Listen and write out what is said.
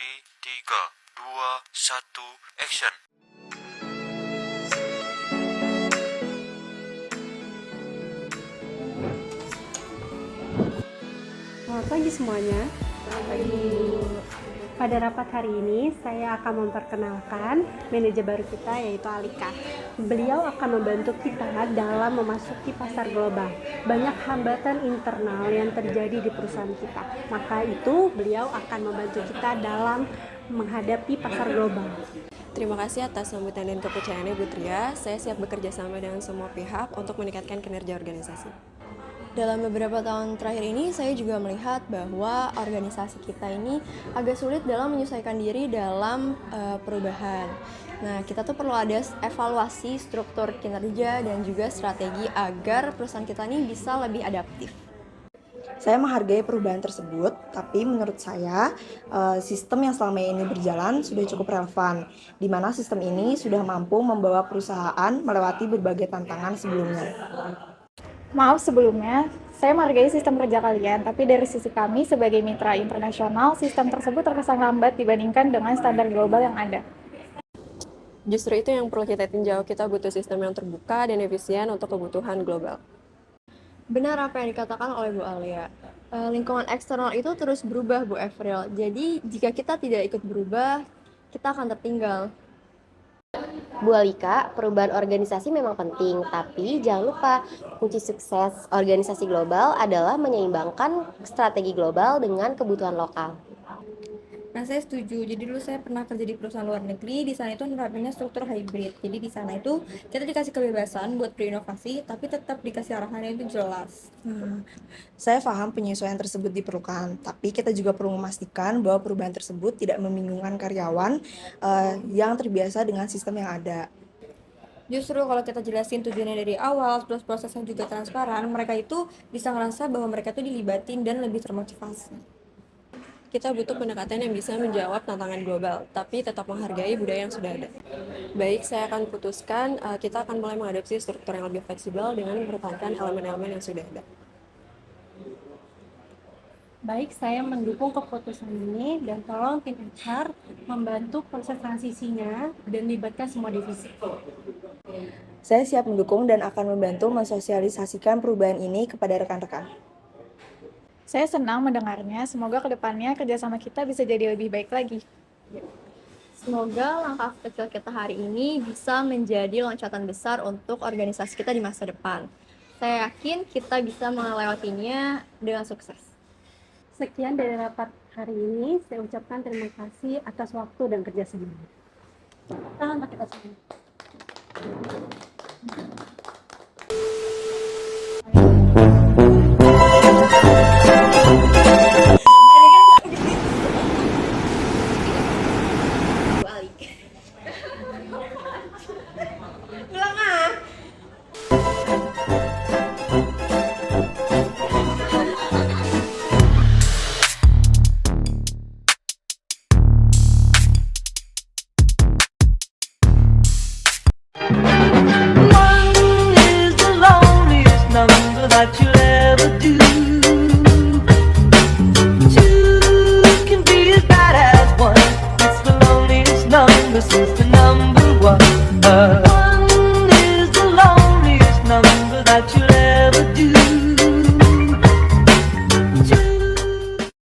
Ready, 3, 2, 1, action. Selamat pagi semuanya. Pada rapat hari ini, saya akan memperkenalkan manajer baru kita, yaitu Alika. Beliau akan membantu kita dalam memasuki pasar global. Banyak hambatan internal yang terjadi di perusahaan kita. Maka itu, beliau akan membantu kita dalam menghadapi pasar global. Terima kasih atas sambutan dan kepercayaannya, Bu Tria. Saya siap bekerja sama dengan semua pihak untuk meningkatkan kinerja organisasi. Dalam beberapa tahun terakhir ini, saya juga melihat bahwa organisasi kita ini agak sulit dalam menyesuaikan diri dalam perubahan. Nah, kita tuh perlu ada evaluasi struktur kinerja dan juga strategi agar perusahaan kita ini bisa lebih adaptif. Saya menghargai perubahan tersebut, tapi menurut saya sistem yang selama ini berjalan sudah cukup relevan, di mana sistem ini sudah mampu membawa perusahaan melewati berbagai tantangan sebelumnya. Maaf sebelumnya, saya menghargai sistem kerja kalian, tapi dari sisi kami sebagai mitra internasional, sistem tersebut terkesan lambat dibandingkan dengan standar global yang ada. Justru itu yang perlu kita tinjau, kita butuh sistem yang terbuka dan efisien untuk kebutuhan global. Benar apa yang dikatakan oleh Bu Alia. Lingkungan eksternal itu terus berubah, Bu Evril. Jadi jika kita tidak ikut berubah, kita akan tertinggal. Bu Alika, perubahan organisasi memang penting, tapi jangan lupa kunci sukses organisasi global adalah menyeimbangkan strategi global dengan kebutuhan lokal. Nah, saya setuju. Jadi dulu saya pernah kerja di perusahaan luar negeri, di sana itu nerapinnya struktur hybrid. Jadi di sana itu kita dikasih kebebasan buat berinovasi, tapi tetap dikasih arahannya itu jelas. Saya paham penyesuaian tersebut diperlukan, tapi kita juga perlu memastikan bahwa perubahan tersebut tidak membingungkan karyawan yang terbiasa dengan sistem yang ada. Justru kalau kita jelasin tujuannya dari awal, terus prosesnya juga transparan, mereka itu bisa ngerasa bahwa mereka itu dilibatin dan lebih termotivasi. Kita butuh pendekatan yang bisa menjawab tantangan global, tapi tetap menghargai budaya yang sudah ada. Baik, saya akan putuskan kita akan mulai mengadopsi struktur yang lebih fleksibel dengan mempertahankan elemen-elemen yang sudah ada. Baik, saya mendukung keputusan ini dan tolong tim HR membantu proses transisinya dan libatkan semua divisi. Saya siap mendukung dan akan membantu mensosialisasikan perubahan ini kepada rekan-rekan. Saya senang mendengarnya, semoga kedepannya kerjasama kita bisa jadi lebih baik lagi. Semoga langkah kecil kita hari ini bisa menjadi loncatan besar untuk organisasi kita di masa depan. Saya yakin kita bisa melewatinya dengan sukses. Sekian dari rapat hari ini, saya ucapkan terima kasih atas waktu dan kerjasama. Tangan untuk kita semua. That you'll ever do. Two can be as bad as one. It's the loneliest number since the number one.